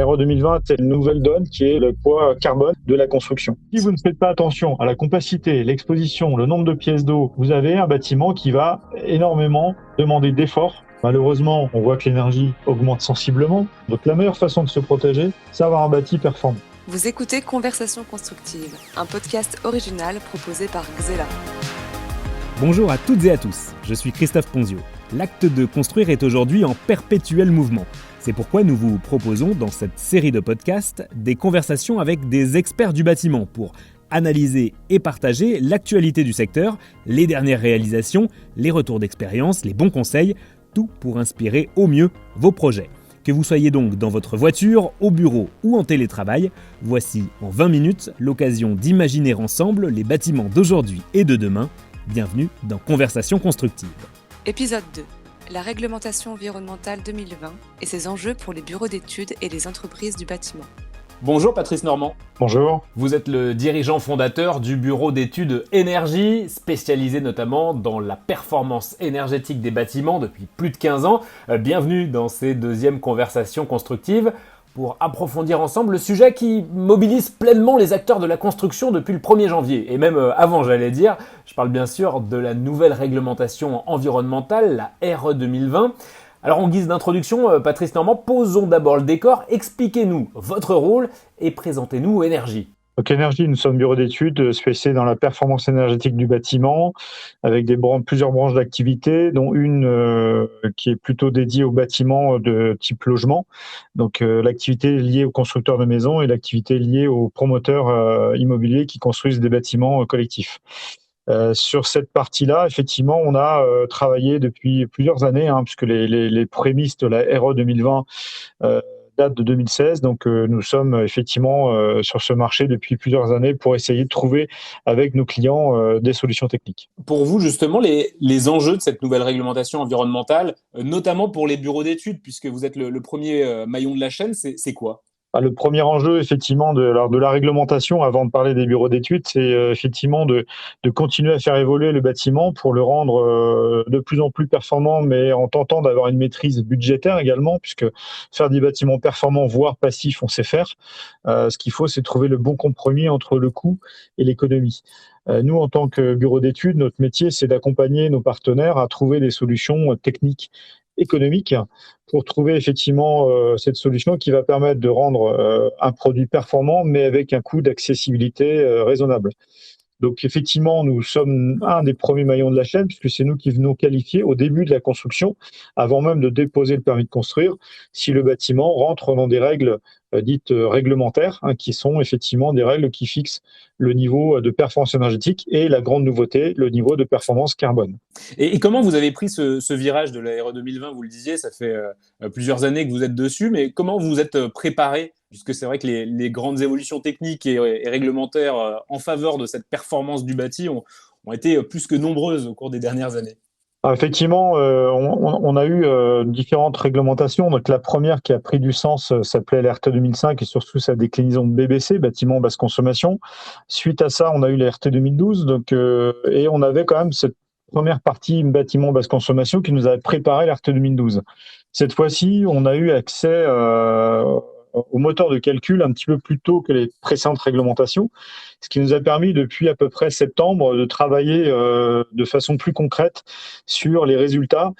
RE 2020, c'est une nouvelle donne qui est le poids carbone de la construction. Si vous ne faites pas attention à la compacité, l'exposition, le nombre de pièces d'eau, vous avez un bâtiment qui va énormément demander d'efforts. Malheureusement, on voit que l'énergie augmente sensiblement. Donc la meilleure façon de se protéger, c'est avoir un bâti performant. Vous écoutez Conversation constructive, un podcast original proposé par Xella. Bonjour à toutes et à tous, je suis Christophe Ponzio. L'acte de construire est aujourd'hui en perpétuel mouvement. C'est pourquoi nous vous proposons dans cette série de podcasts des conversations avec des experts du bâtiment pour analyser et partager l'actualité du secteur, les dernières réalisations, les retours d'expérience, les bons conseils, tout pour inspirer au mieux vos projets. Que vous soyez donc dans votre voiture, au bureau ou en télétravail, voici en 20 minutes l'occasion d'imaginer ensemble les bâtiments d'aujourd'hui et de demain. Bienvenue dans Conversation constructive. Épisode 2. La réglementation environnementale 2020 et ses enjeux pour les bureaux d'études et les entreprises du bâtiment. Bonjour Patrice Normand. Bonjour. Vous êtes le dirigeant fondateur du bureau d'études énergie, spécialisé notamment dans la performance énergétique des bâtiments depuis plus de 15 ans. Bienvenue dans ces deuxièmes conversations constructives pour approfondir ensemble le sujet qui mobilise pleinement les acteurs de la construction depuis le 1er janvier. Et même avant, j'allais dire, je parle bien sûr de la nouvelle réglementation environnementale, la RE 2020. Alors en guise d'introduction, Patrice Normand, posons d'abord le décor, expliquez-nous votre rôle et présentez-nous Énergie. Donc Énergie, nous sommes bureau d'études spécialisé dans la performance énergétique du bâtiment, avec plusieurs branches d'activité, dont une qui est plutôt dédiée au bâtiment de type logement. Donc l'activité liée aux constructeurs de maisons et l'activité liée aux promoteurs immobiliers qui construisent des bâtiments collectifs. Sur cette partie-là, effectivement, on a travaillé depuis plusieurs années, puisque les prémices de la RE 2020 date de 2016, donc nous sommes effectivement sur ce marché depuis plusieurs années pour essayer de trouver avec nos clients des solutions techniques. Pour vous, justement, les enjeux de cette nouvelle réglementation environnementale, notamment pour les bureaux d'études, puisque vous êtes le premier maillon de la chaîne, c'est quoi ? Le premier enjeu, effectivement, de la réglementation, avant de parler des bureaux d'études, c'est effectivement de continuer à faire évoluer le bâtiment pour le rendre de plus en plus performant, mais en tentant d'avoir une maîtrise budgétaire également, puisque faire des bâtiments performants, voire passifs, on sait faire. Ce qu'il faut, c'est trouver le bon compromis entre le coût et l'économie. Nous, en tant que bureau d'études, notre métier, c'est d'accompagner nos partenaires à trouver des solutions techniques économique pour trouver effectivement cette solution qui va permettre de rendre un produit performant mais avec un coût d'accessibilité raisonnable. Donc effectivement, nous sommes un des premiers maillons de la chaîne puisque c'est nous qui venons qualifier au début de la construction, avant même de déposer le permis de construire, si le bâtiment rentre dans des règles dites réglementaires, qui sont effectivement des règles qui fixent le niveau de performance énergétique et la grande nouveauté, le niveau de performance carbone. Et comment vous avez pris ce virage de la RE 2020 ? Vous le disiez, ça fait plusieurs années que vous êtes dessus, mais comment vous êtes préparé ? Puisque c'est vrai que les grandes évolutions techniques et réglementaires en faveur de cette performance du bâti ont été plus que nombreuses au cours des dernières années. Effectivement, on a eu différentes réglementations. Donc la première qui a pris du sens s'appelait l'RT 2005 et surtout sa déclinaison de BBC, bâtiment basse consommation. Suite à ça, on a eu la RT 2012. Et on avait quand même cette première partie bâtiment basse consommation qui nous avait préparé l'RT 2012. Cette fois-ci, on a eu accès au moteur de calcul un petit peu plus tôt que les précédentes réglementations, ce qui nous a permis depuis à peu près septembre de travailler de façon plus concrète sur les résultats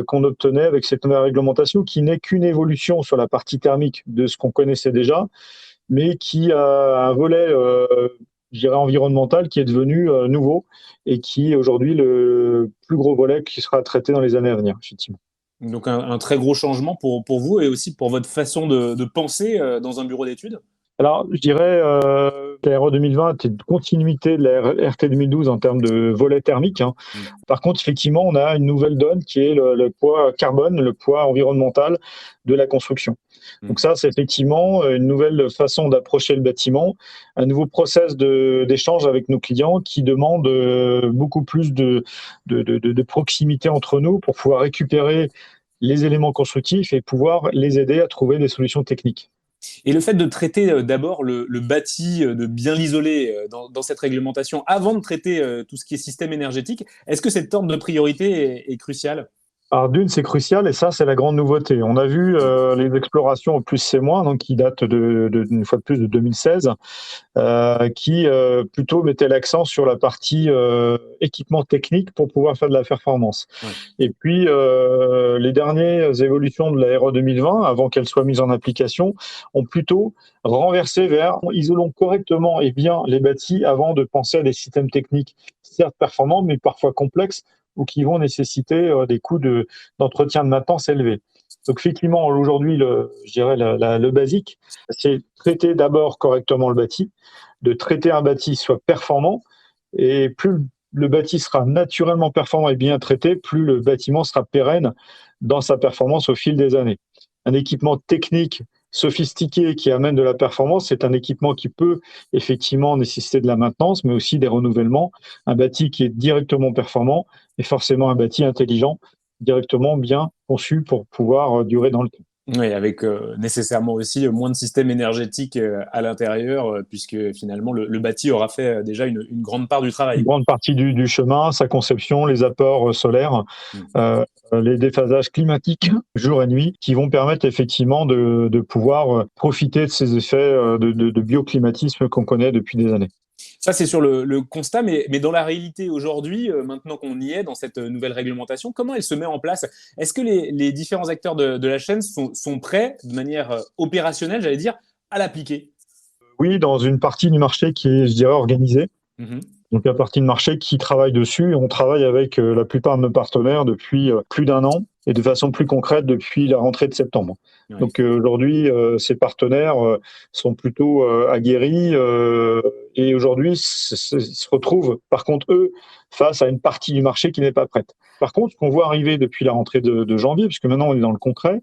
qu'on obtenait avec cette nouvelle réglementation qui n'est qu'une évolution sur la partie thermique de ce qu'on connaissait déjà, mais qui a un volet je dirais environnemental qui est devenu nouveau et qui est aujourd'hui le plus gros volet qui sera traité dans les années à venir, effectivement. Donc un très gros changement pour vous et aussi pour votre façon de penser dans un bureau d'études ? Alors, je dirais que la RE 2020 était une continuité de la RT 2012 en termes de volet thermique. Par contre, effectivement, on a une nouvelle donne qui est le poids carbone, le poids environnemental de la construction. Donc ça, c'est effectivement une nouvelle façon d'approcher le bâtiment, un nouveau process d'échange avec nos clients qui demande beaucoup plus de proximité entre nous pour pouvoir récupérer les éléments constructifs et pouvoir les aider à trouver des solutions techniques. Et le fait de traiter d'abord le bâti, de bien l'isoler dans cette réglementation, avant de traiter tout ce qui est système énergétique, est-ce que cette ordre de priorité est cruciale ? Alors d'une, c'est crucial et ça, c'est la grande nouveauté. On a vu les explorations au plus c'est moins, donc qui datent une fois de plus de 2016, qui plutôt mettaient l'accent sur la partie équipement technique pour pouvoir faire de la performance. Ouais. Et puis les dernières évolutions de la RE 2020, avant qu'elles soient mises en application, ont plutôt renversé vers isolons correctement et bien les bâtis avant de penser à des systèmes techniques certes performants, mais parfois complexes ou qui vont nécessiter des coûts d'entretien de maintenance élevés. Donc effectivement, aujourd'hui, je dirais le basique, c'est traiter d'abord correctement le bâti, de traiter un bâti soit performant, et plus le bâti sera naturellement performant et bien traité, plus le bâtiment sera pérenne dans sa performance au fil des années. Un équipement technique sophistiqué qui amène de la performance, c'est un équipement qui peut effectivement nécessiter de la maintenance, mais aussi des renouvellements. Un bâti qui est directement performant est forcément un bâti intelligent, directement bien conçu pour pouvoir durer dans le temps. Oui, avec nécessairement aussi moins de système énergétique à l'intérieur, puisque finalement le bâti aura fait déjà une grande part du travail. Une grande partie du chemin, sa conception, les apports solaires, les déphasages climatiques jour et nuit, qui vont permettre effectivement de pouvoir profiter de ces effets de bioclimatisme qu'on connaît depuis des années. Ça, c'est sur le constat, mais dans la réalité aujourd'hui, maintenant qu'on y est, dans cette nouvelle réglementation, comment elle se met en place? Est-ce que les différents acteurs de la chaîne sont prêts, de manière opérationnelle, j'allais dire, à l'appliquer? Oui, dans une partie du marché qui est, je dirais, organisée. Mmh. Donc, la partie de marché qui travaille dessus. On travaille avec la plupart de nos partenaires depuis plus d'un an et de façon plus concrète depuis la rentrée de septembre. Ouais. Donc, aujourd'hui, ces partenaires sont plutôt aguerris et aujourd'hui, se retrouvent, par contre, eux, face à une partie du marché qui n'est pas prête. Par contre, ce qu'on voit arriver depuis la rentrée de janvier, puisque maintenant on est dans le concret,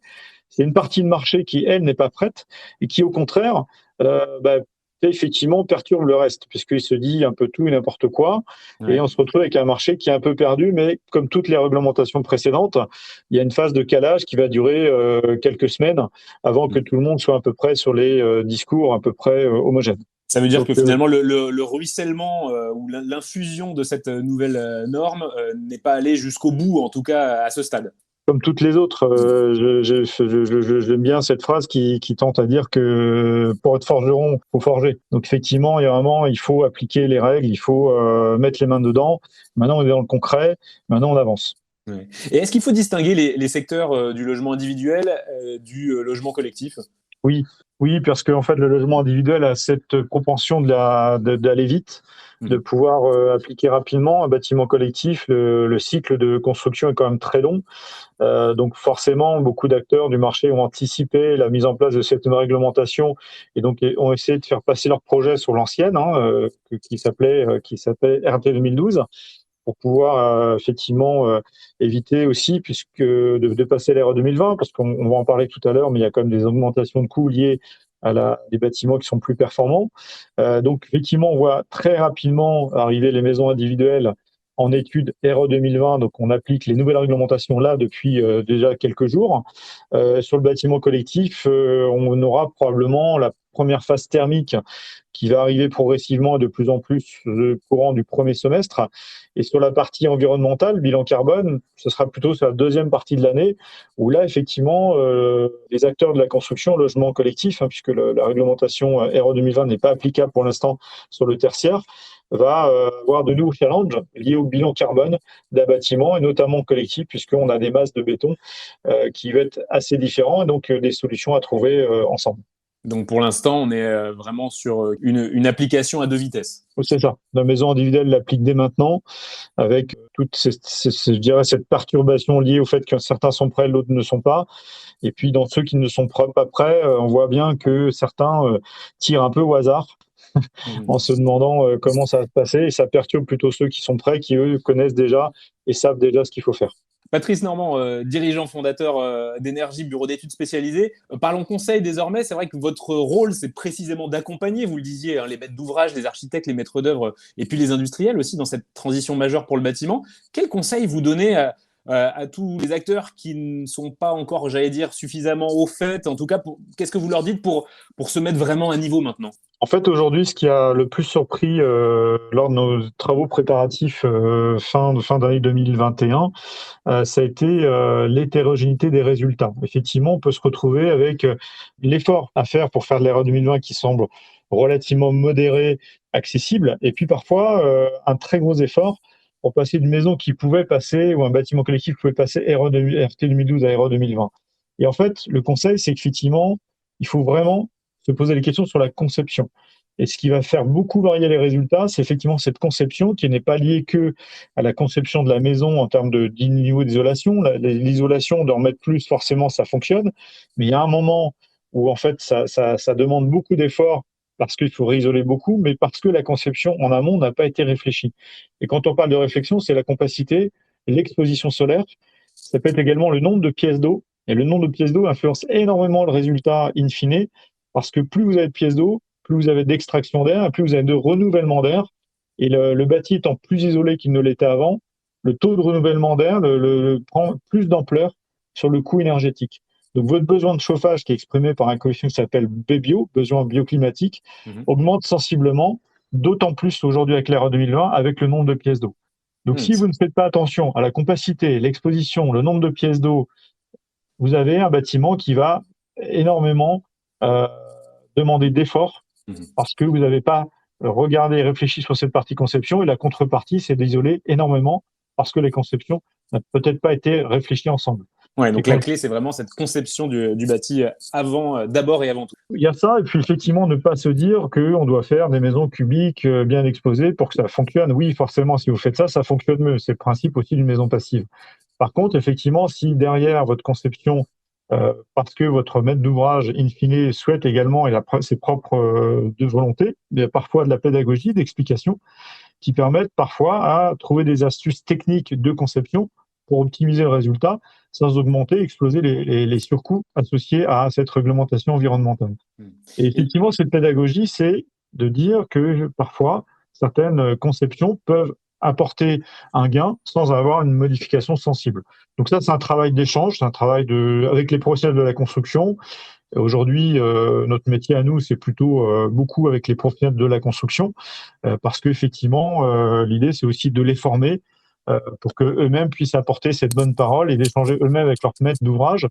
c'est une partie de marché qui, elle, n'est pas prête et qui, au contraire, effectivement perturbe le reste, puisqu'il se dit un peu tout et n'importe quoi, et on se retrouve avec un marché qui est un peu perdu, mais comme toutes les réglementations précédentes, il y a une phase de calage qui va durer quelques semaines avant que tout le monde soit à peu près sur les discours à peu près homogènes. Ça veut dire que finalement, le ruissellement ou l'infusion de cette nouvelle norme n'est pas allé jusqu'au bout, en tout cas à ce stade. Comme toutes les autres, j'aime bien cette phrase qui tente à dire que pour être forgeron, il faut forger. Donc effectivement, il faut appliquer les règles, il faut mettre les mains dedans. Maintenant, on est dans le concret, maintenant on avance. Ouais. Et est-ce qu'il faut distinguer les secteurs du logement individuel du logement collectif? Oui, parce qu'en fait, le logement individuel a cette propension d'aller vite, de pouvoir appliquer rapidement. Un bâtiment collectif, le cycle de construction est quand même très long. Donc forcément, beaucoup d'acteurs du marché ont anticipé la mise en place de cette réglementation et donc ont essayé de faire passer leur projet sur l'ancienne, qui s'appelait RT 2012. Pour pouvoir effectivement éviter aussi de passer l'ère 2020, parce qu'on va en parler tout à l'heure, mais il y a quand même des augmentations de coûts liées à des bâtiments qui sont plus performants. Donc effectivement, on voit très rapidement arriver les maisons individuelles en étude RE 2020, donc on applique les nouvelles réglementations là depuis déjà quelques jours. Sur le bâtiment collectif, on aura probablement la première phase thermique qui va arriver progressivement et de plus en plus courant du premier semestre. Et sur la partie environnementale, bilan carbone, ce sera plutôt sur la deuxième partie de l'année, où là, effectivement, les acteurs de la construction, logement collectif, puisque la réglementation RE 2020 n'est pas applicable pour l'instant sur le tertiaire, va avoir de nouveaux challenges liés au bilan carbone d'un bâtiment, et notamment collectif, puisqu'on a des masses de béton qui vont être assez différents, et donc des solutions à trouver ensemble. Donc pour l'instant, on est vraiment sur une application à deux vitesses. C'est ça. La maison individuelle l'applique dès maintenant, avec toute je dirais, cette perturbation liée au fait que certains sont prêts, d'autres ne sont pas. Et puis dans ceux qui ne sont pas prêts, on voit bien que certains tirent un peu au hasard en se demandant comment ça va se passer. Et ça perturbe plutôt ceux qui sont prêts, qui eux connaissent déjà et savent déjà ce qu'il faut faire. Patrice Normand, dirigeant fondateur d'Énergie, bureau d'études spécialisé. Parlons conseil désormais. C'est vrai que votre rôle, c'est précisément d'accompagner, vous le disiez, les maîtres d'ouvrage, les architectes, les maîtres d'œuvre et puis les industriels aussi dans cette transition majeure pour le bâtiment. Quels conseils vous donnez à tous les acteurs qui ne sont pas encore, j'allais dire, suffisamment au fait? En tout cas, qu'est-ce que vous leur dites pour se mettre vraiment à niveau maintenant? En fait, aujourd'hui, ce qui a le plus surpris lors de nos travaux préparatifs fin d'année 2021, ça a été l'hétérogénéité des résultats. Effectivement, on peut se retrouver avec l'effort à faire pour faire de l'ERA 2020 qui semble relativement modéré, accessible, et puis parfois un très gros effort pour passer d'une maison qui pouvait passer, ou un bâtiment collectif qui pouvait passer RT 2012 à ERA 2020. Et en fait, le conseil, c'est qu'effectivement, il faut vraiment se poser des questions sur la conception. Et ce qui va faire beaucoup varier les résultats, c'est effectivement cette conception qui n'est pas liée que à la conception de la maison en termes de niveau d'isolation. L'isolation, d'en mettre plus, forcément, ça fonctionne. Mais il y a un moment où, en fait, ça demande beaucoup d'efforts parce qu'il faut réisoler beaucoup, mais parce que la conception en amont n'a pas été réfléchie. Et quand on parle de réflexion, c'est la compacité, l'exposition solaire. Ça peut être également le nombre de pièces d'eau. Et le nombre de pièces d'eau influence énormément le résultat in fine, parce que plus vous avez de pièces d'eau, plus vous avez d'extraction d'air, plus vous avez de renouvellement d'air. Et le bâti étant plus isolé qu'il ne l'était avant, le taux de renouvellement d'air prend plus d'ampleur sur le coût énergétique. Donc votre besoin de chauffage, qui est exprimé par un coefficient qui s'appelle BBio, besoin bioclimatique, augmente sensiblement, d'autant plus aujourd'hui avec l'ERA 2020, avec le nombre de pièces d'eau. Donc si vous ne faites pas attention à la compacité, l'exposition, le nombre de pièces d'eau, vous avez un bâtiment qui va énormément demander d'efforts parce que vous n'avez pas regardé et réfléchi sur cette partie conception, et la contrepartie, c'est d'isoler énormément parce que les conceptions n'ont peut-être pas été réfléchies ensemble. Ouais, donc la clé, c'est vraiment cette conception du bâti d'abord et avant tout. Il y a ça, et puis effectivement, ne pas se dire qu'on doit faire des maisons cubiques bien exposées pour que ça fonctionne. Oui, forcément, si vous faites ça, ça fonctionne mieux. C'est le principe aussi d'une maison passive. Par contre, effectivement, si derrière votre conception, parce que votre maître d'ouvrage, in fine, souhaite également, et ses propres de volonté, il y a parfois de la pédagogie, d'explication, qui permettent parfois à trouver des astuces techniques de conception pour optimiser le résultat sans augmenter, exploser les surcoûts associés à cette réglementation environnementale. Et effectivement, cette pédagogie, c'est de dire que parfois, certaines conceptions peuvent apporter un gain sans avoir une modification sensible. Donc ça, c'est un travail d'échange, c'est un travail avec les professionnels de la construction. Aujourd'hui, notre métier à nous, c'est plutôt beaucoup avec les professionnels de la construction, parce qu'effectivement, l'idée, c'est aussi de les former pour qu'eux-mêmes puissent apporter cette bonne parole et d'échanger eux-mêmes avec leur maître d'ouvrage,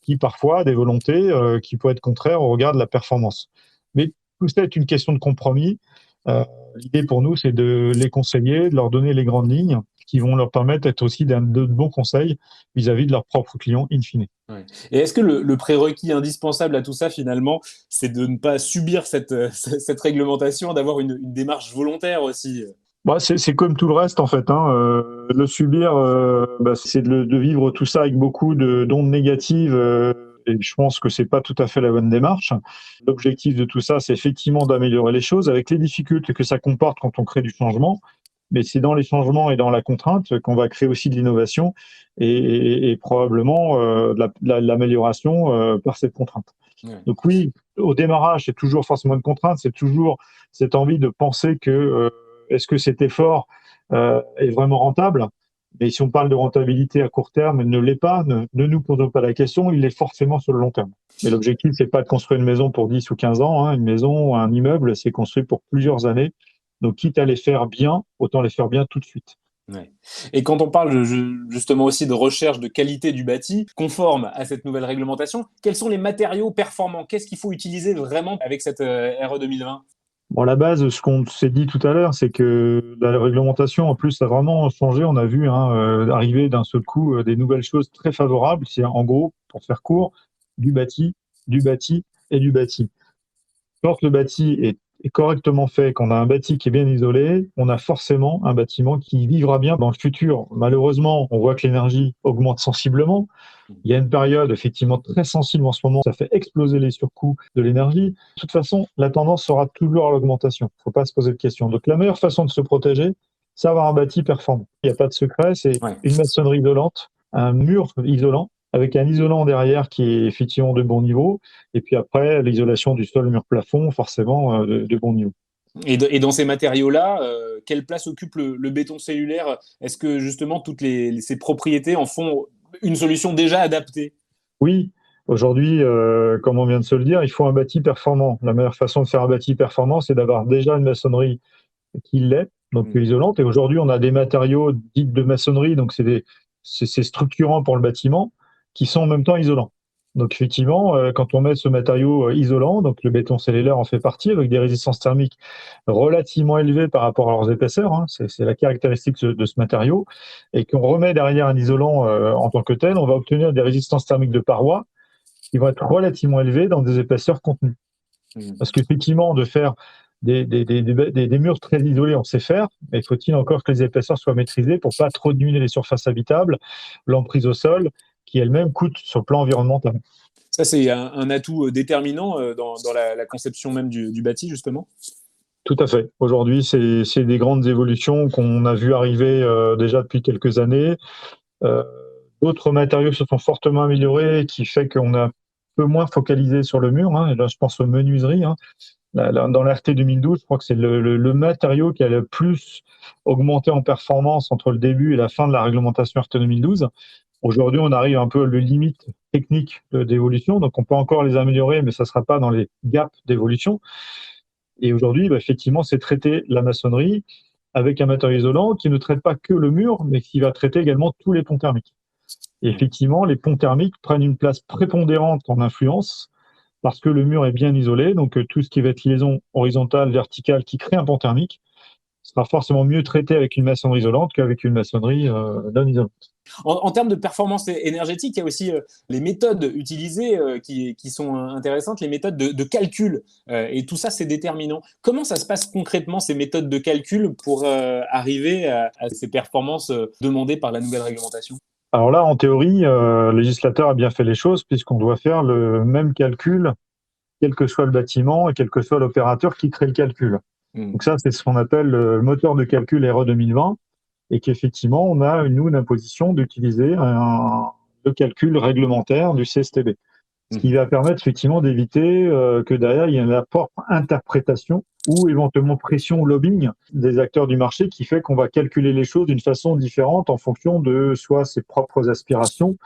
qui parfois a des volontés qui peuvent être contraires au regard de la performance. Mais tout ça est une question de compromis. L'idée pour nous, c'est de les conseiller, de leur donner les grandes lignes qui vont leur permettre d'être aussi de bons conseils vis-à-vis de leurs propres clients in fine. Ouais. Et est-ce que le prérequis indispensable à tout ça, finalement, c'est de ne pas subir cette réglementation, d'avoir une démarche volontaire aussi? Bah, c'est comme tout le reste en fait. Le subir, c'est de vivre tout ça avec beaucoup d'ondes négatives. Et je pense que c'est pas tout à fait la bonne démarche. L'objectif de tout ça, c'est effectivement d'améliorer les choses avec les difficultés que ça comporte quand on crée du changement. Mais c'est dans les changements et dans la contrainte qu'on va créer aussi de l'innovation et probablement de l'amélioration par cette contrainte. Ouais. Donc oui, au démarrage, c'est toujours forcément une contrainte, c'est toujours cette envie de penser que est-ce que cet effort est vraiment rentable? Mais si on parle de rentabilité à court terme, elle ne l'est pas. Ne nous posons pas la question, il l'est forcément sur le long terme. Mais l'objectif, c'est pas de construire une maison pour 10 ou 15 ans. Une maison, un immeuble, c'est construit pour plusieurs années. Donc, quitte à les faire bien, autant les faire bien tout de suite. Ouais. Et quand on parle justement aussi de recherche de qualité du bâti, conforme à cette nouvelle réglementation, quels sont les matériaux performants? Qu'est-ce qu'il faut utiliser vraiment avec cette RE 2020? Bon, à la base, ce qu'on s'est dit tout à l'heure, c'est que la réglementation, en plus, a vraiment changé. On a vu arriver d'un seul coup des nouvelles choses très favorables. C'est en gros, pour faire court, du bâti et du bâti. Quand le bâti est correctement fait, qu'on a un bâti qui est bien isolé, on a forcément un bâtiment qui vivra bien dans le futur. Malheureusement, on voit que l'énergie augmente sensiblement. Il y a une période effectivement très sensible en ce moment, ça fait exploser les surcoûts de l'énergie. De toute façon, la tendance sera toujours à l'augmentation. Il ne faut pas se poser de questions. Donc la meilleure façon de se protéger, c'est avoir un bâti performant. Il n'y a pas de secret, c'est une maçonnerie isolante, un mur isolant, avec un isolant derrière qui est effectivement de bon niveau, et puis après, l'isolation du sol mur-plafond, forcément de bon niveau. Et dans ces matériaux-là, quelle place occupe le béton cellulaire? Est-ce que justement ces propriétés en font une solution déjà adaptée? Oui, aujourd'hui, comme on vient de se le dire, il faut un bâti performant. La meilleure façon de faire un bâti performant, c'est d'avoir déjà une maçonnerie qui l'est, donc isolante. Et aujourd'hui, on a des matériaux dits de maçonnerie, donc c'est structurant pour le bâtiment, qui sont en même temps isolants. Donc effectivement, quand on met ce matériau isolant, donc le béton cellulaire en fait partie, avec des résistances thermiques relativement élevées par rapport à leurs épaisseurs, hein, c'est la caractéristique de ce matériau, et qu'on remet derrière un isolant en tant que tel, on va obtenir des résistances thermiques de parois qui vont être relativement élevées dans des épaisseurs contenues. Parce qu'effectivement, de faire des murs très isolés, on sait faire, mais faut-il encore que les épaisseurs soient maîtrisées pour pas trop diminuer les surfaces habitables, l'emprise au sol, qui elle-même coûte sur le plan environnemental. Ça, c'est un atout déterminant dans la conception même du bâti, justement. Tout à fait. Aujourd'hui, c'est des grandes évolutions qu'on a vu arriver déjà depuis quelques années. D'autres matériaux se sont fortement améliorés, qui fait qu'on a un peu moins focalisé sur le mur. Hein. Et là, je pense aux menuiseries. Hein. Dans l'RT 2012, je crois que c'est le matériau qui a le plus augmenté en performance entre le début et la fin de la réglementation RT 2012. Aujourd'hui, on arrive un peu à la limite technique d'évolution, donc on peut encore les améliorer, mais ça ne sera pas dans les gaps d'évolution. Et aujourd'hui, effectivement, c'est traiter la maçonnerie avec un matériau isolant qui ne traite pas que le mur, mais qui va traiter également tous les ponts thermiques. Et effectivement, les ponts thermiques prennent une place prépondérante en influence parce que le mur est bien isolé, donc tout ce qui va être liaison horizontale, verticale, qui crée un pont thermique, sera forcément mieux traité avec une maçonnerie isolante qu'avec une maçonnerie non isolante. En termes de performance énergétique, il y a aussi les méthodes utilisées qui sont intéressantes, les méthodes de calcul. Et tout ça, c'est déterminant. Comment ça se passe concrètement, ces méthodes de calcul, pour arriver à ces performances demandées par la nouvelle réglementation? Alors là, en théorie, le législateur a bien fait les choses, puisqu'on doit faire le même calcul, quel que soit le bâtiment et quel que soit l'opérateur qui crée le calcul. Donc ça, c'est ce qu'on appelle le moteur de calcul RE 2020, et qu'effectivement, on a, nous, une imposition d'utiliser le calcul réglementaire du CSTB. Ce qui va permettre effectivement d'éviter que derrière, il y ait une propre interprétation ou éventuellement pression ou lobbying des acteurs du marché qui fait qu'on va calculer les choses d'une façon différente en fonction de soit ses propres aspirations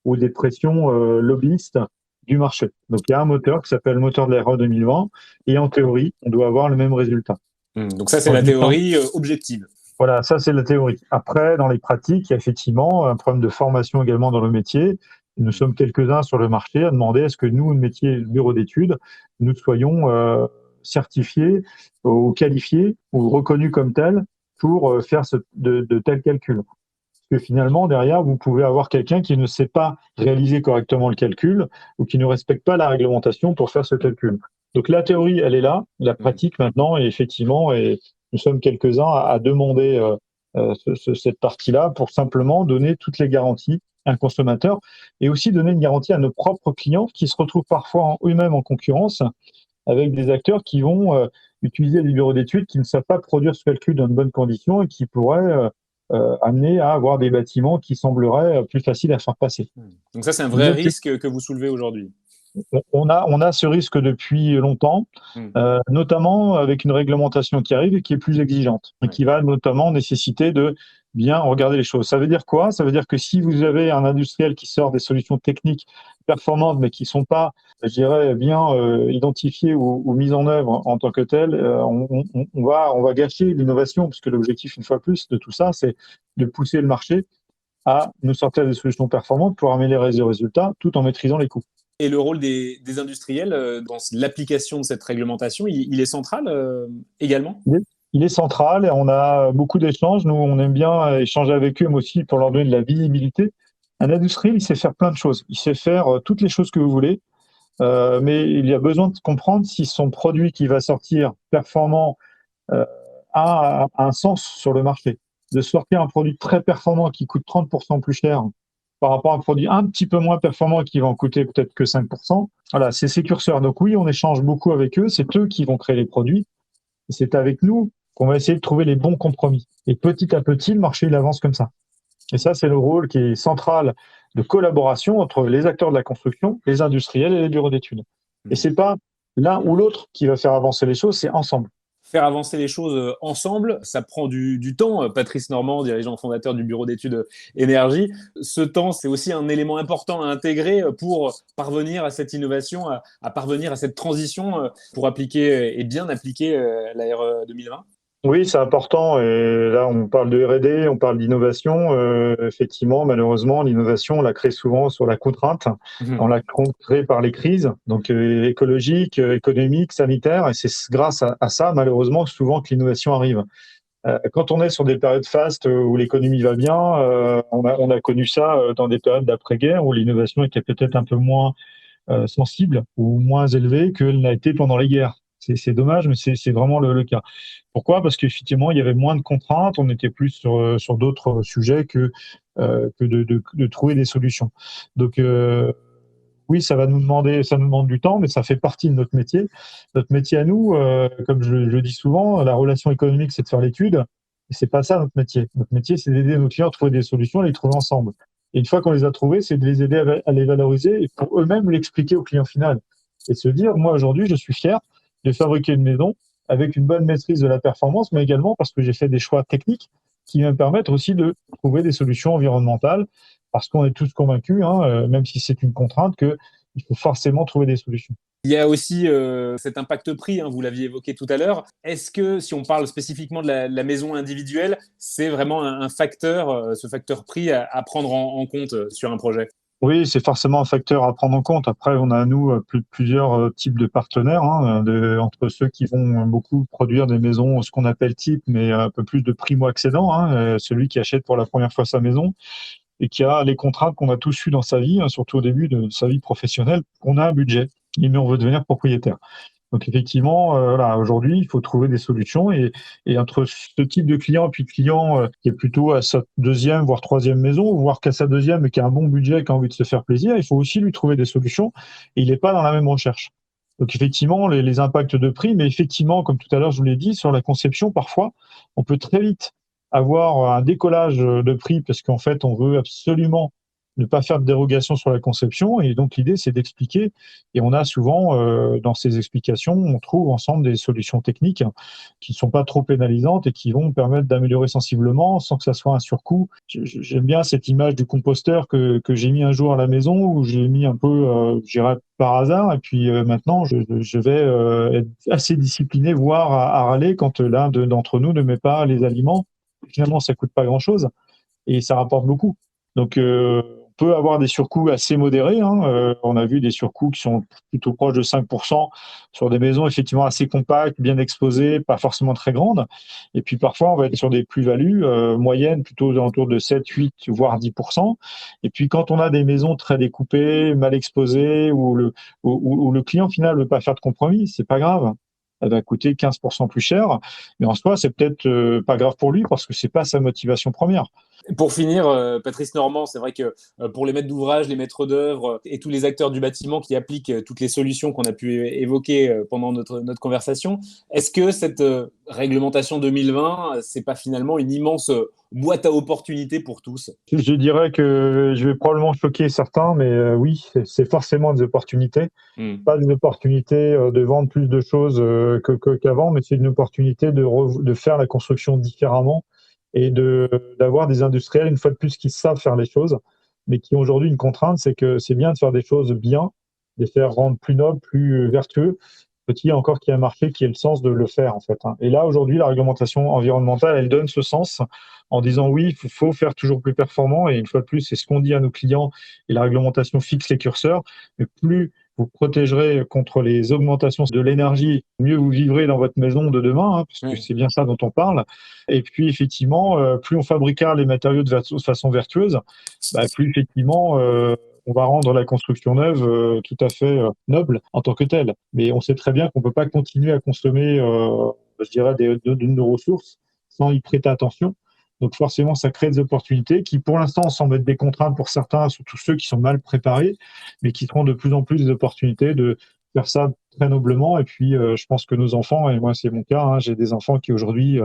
ou des pressions lobbyistes du marché. Donc il y a un moteur qui s'appelle le moteur de la RE 2020 et en théorie, on doit avoir le même résultat. Donc ça, c'est la théorie objective. Voilà, ça c'est la théorie. Après, dans les pratiques, il y a effectivement un problème de formation également dans le métier. Nous sommes quelques-uns sur le marché à demander est-ce que nous, le métier bureau d'études, nous soyons certifiés ou qualifiés ou reconnus comme tels pour faire de tels calculs. Parce que finalement, derrière, vous pouvez avoir quelqu'un qui ne sait pas réaliser correctement le calcul ou qui ne respecte pas la réglementation pour faire ce calcul. Donc la théorie, elle est là, la pratique maintenant, et effectivement, nous sommes quelques-uns à demander cette partie-là pour simplement donner toutes les garanties à un consommateur et aussi donner une garantie à nos propres clients qui se retrouvent parfois eux-mêmes en concurrence avec des acteurs qui vont utiliser des bureaux d'études qui ne savent pas produire ce calcul dans de bonnes conditions et qui pourraient amener à avoir des bâtiments qui sembleraient plus faciles à faire passer. Donc ça, c'est un vrai risque que vous soulevez aujourd'hui. On a ce risque depuis longtemps, notamment avec une réglementation qui arrive et qui est plus exigeante, et qui va notamment nécessiter de bien regarder les choses. Ça veut dire quoi? Ça veut dire que si vous avez un industriel qui sort des solutions techniques performantes, mais qui ne sont pas, je dirais, bien identifiées ou mises en œuvre en tant que telles, on va gâcher l'innovation, parce que l'objectif, une fois plus, de tout ça, c'est de pousser le marché à nous sortir des solutions performantes pour améliorer les résultats tout en maîtrisant les coûts. Et le rôle des industriels dans l'application de cette réglementation, il est central également? Il est central et on a beaucoup d'échanges. Nous, on aime bien échanger avec eux, mais aussi pour leur donner de la visibilité. Un industriel, il sait faire plein de choses. Il sait faire toutes les choses que vous voulez, mais il y a besoin de comprendre si son produit qui va sortir performant a un sens sur le marché. De sortir un produit très performant qui coûte 30% plus cher par rapport à un produit un petit peu moins performant qui va en coûter peut-être que 5%. Voilà, c'est ces curseurs. Donc oui, on échange beaucoup avec eux. C'est eux qui vont créer les produits. Et c'est avec nous qu'on va essayer de trouver les bons compromis. Et petit à petit, le marché, il avance comme ça. Et ça, c'est le rôle qui est central de collaboration entre les acteurs de la construction, les industriels et les bureaux d'études. Et c'est pas l'un ou l'autre qui va faire avancer les choses, c'est ensemble. faire avancer les choses ensemble, ça prend du temps. Patrice Normand, dirigeant fondateur du bureau d'études énergie, ce temps, c'est aussi un élément important à intégrer pour parvenir à cette innovation, à parvenir à cette transition pour appliquer et bien appliquer la RE 2020. Oui, c'est important. Et là, on parle de R&D, on parle d'innovation. Effectivement, malheureusement, l'innovation, on la crée souvent sur la contrainte. On la crée par les crises, donc écologiques, économiques, sanitaires. Et c'est grâce à ça, malheureusement, souvent que l'innovation arrive. Quand on est sur des périodes fastes où l'économie va bien, on a connu ça dans des périodes d'après-guerre où l'innovation était peut-être un peu moins sensible ou moins élevée qu'elle n'a été pendant les guerres. C'est dommage, mais c'est vraiment le cas. Pourquoi ? Parce qu'effectivement, il y avait moins de contraintes, on était plus sur d'autres sujets que de trouver des solutions. Donc, oui, ça nous demande du temps, mais ça fait partie de notre métier. Notre métier à nous, comme je le dis souvent, la relation économique, c'est de faire l'étude, et c'est pas ça notre métier. Notre métier, c'est d'aider nos clients à trouver des solutions, à les trouver ensemble. Et une fois qu'on les a trouvés, c'est de les aider à les valoriser et pour eux-mêmes l'expliquer au client final. Et se dire, moi aujourd'hui, je suis fier de fabriquer une maison avec une bonne maîtrise de la performance, mais également parce que j'ai fait des choix techniques qui me permettent aussi de trouver des solutions environnementales, parce qu'on est tous convaincus, même si c'est une contrainte, qu'il faut forcément trouver des solutions. Il y a aussi cet impact prix, vous l'aviez évoqué tout à l'heure. Est-ce que, si on parle spécifiquement de la maison individuelle, c'est vraiment un facteur, ce facteur prix à prendre en compte sur un projet ? Oui, c'est forcément un facteur à prendre en compte. Après, on a, nous, plusieurs types de partenaires, entre ceux qui vont beaucoup produire des maisons, ce qu'on appelle type, mais un peu plus de primo-accédant, celui qui achète pour la première fois sa maison et qui a les contraintes qu'on a tous eues dans sa vie, surtout au début de sa vie professionnelle, qu'on a un budget, mais on veut devenir propriétaire. Donc effectivement, aujourd'hui, il faut trouver des solutions et entre ce type de client et puis le client qui est plutôt à sa deuxième, voire troisième maison, voire qu'à sa deuxième et qui a un bon budget, qui a envie de se faire plaisir, il faut aussi lui trouver des solutions et il n'est pas dans la même recherche. Donc effectivement, les impacts de prix, mais effectivement, comme tout à l'heure, je vous l'ai dit, sur la conception, parfois, on peut très vite avoir un décollage de prix parce qu'en fait, on veut absolument ne pas faire de dérogation sur la conception. Et donc, l'idée, c'est d'expliquer. Et on a souvent, dans ces explications, on trouve ensemble des solutions techniques qui ne sont pas trop pénalisantes et qui vont permettre d'améliorer sensiblement sans que ça soit un surcoût. J'aime bien cette image du composteur que j'ai mis un jour à la maison où j'ai mis un peu, je dirais, par hasard. Et puis maintenant, je vais être assez discipliné, voire à râler quand l'un d'entre nous ne met pas les aliments. Finalement, ça coûte pas grand-chose et ça rapporte beaucoup. Donc, on peut avoir des surcoûts assez modérés. On a vu des surcoûts qui sont plutôt proches de 5% sur des maisons effectivement assez compactes, bien exposées, pas forcément très grandes. Et puis parfois, on va être sur des plus-values moyennes, plutôt aux alentours de 7, 8, voire 10%. Et puis quand on a des maisons très découpées, mal exposées, où le client final ne veut pas faire de compromis, c'est pas grave. Elle va coûter 15% plus cher. Mais en soi, c'est peut-être pas grave pour lui parce que c'est pas sa motivation première. Pour finir, Patrice Normand, c'est vrai que pour les maîtres d'ouvrage, les maîtres d'œuvre et tous les acteurs du bâtiment qui appliquent toutes les solutions qu'on a pu évoquer pendant notre conversation, est-ce que cette réglementation 2020, c'est pas finalement une immense boîte à opportunités pour tous ? Je dirais que je vais probablement choquer certains, mais oui, c'est forcément des opportunités. Pas des opportunités de vendre plus de choses qu'avant, mais c'est une opportunité de faire la construction différemment et d'avoir des industriels, une fois de plus, qui savent faire les choses, mais qui ont aujourd'hui une contrainte, c'est que c'est bien de faire des choses bien, de les faire rendre plus nobles, plus vertueux, petit encore qu'il y a un marché qui ait le sens de le faire, en fait. Et là, aujourd'hui, la réglementation environnementale, elle donne ce sens en disant oui, il faut faire toujours plus performant, et une fois de plus, c'est ce qu'on dit à nos clients, et la réglementation fixe les curseurs, mais plus vous protégerez contre les augmentations de l'énergie, mieux vous vivrez dans votre maison de demain, parce que c'est bien ça dont on parle. Et puis, effectivement, plus on fabriquera les matériaux de façon vertueuse, plus, effectivement, on va rendre la construction neuve tout à fait noble en tant que telle. Mais on sait très bien qu'on ne peut pas continuer à consommer, je dirais, de nos ressources sans y prêter attention. Donc forcément, ça crée des opportunités qui, pour l'instant, semblent être des contraintes pour certains, surtout ceux qui sont mal préparés, mais qui seront de plus en plus des opportunités de faire ça très noblement. Et puis, je pense que nos enfants, et moi c'est mon cas, j'ai des enfants qui aujourd'hui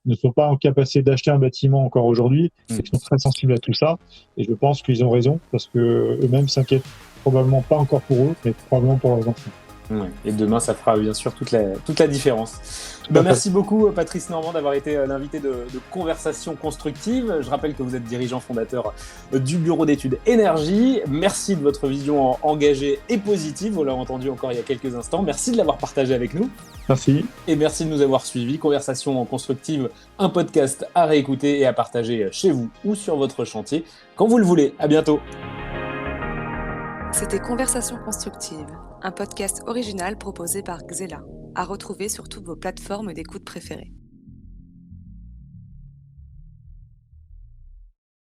ne sont pas en capacité d'acheter un bâtiment encore aujourd'hui, et qui sont très sensibles à tout ça. Et je pense qu'ils ont raison, parce que eux-mêmes s'inquiètent probablement pas encore pour eux, mais probablement pour leurs enfants. Ouais. Et demain, ça fera bien sûr toute la différence. Merci beaucoup, Patrice Normand, d'avoir été l'invité de Conversation Constructive. Je rappelle que vous êtes dirigeant fondateur du bureau d'études Énergie. Merci de votre vision engagée et positive. Vous l'avez entendu encore il y a quelques instants. Merci de l'avoir partagé avec nous. Merci. Et merci de nous avoir suivis. Conversation Constructive, un podcast à réécouter et à partager chez vous ou sur votre chantier quand vous le voulez. À bientôt. C'était Conversation Constructive, un podcast original proposé par Xela, à retrouver sur toutes vos plateformes d'écoute préférées.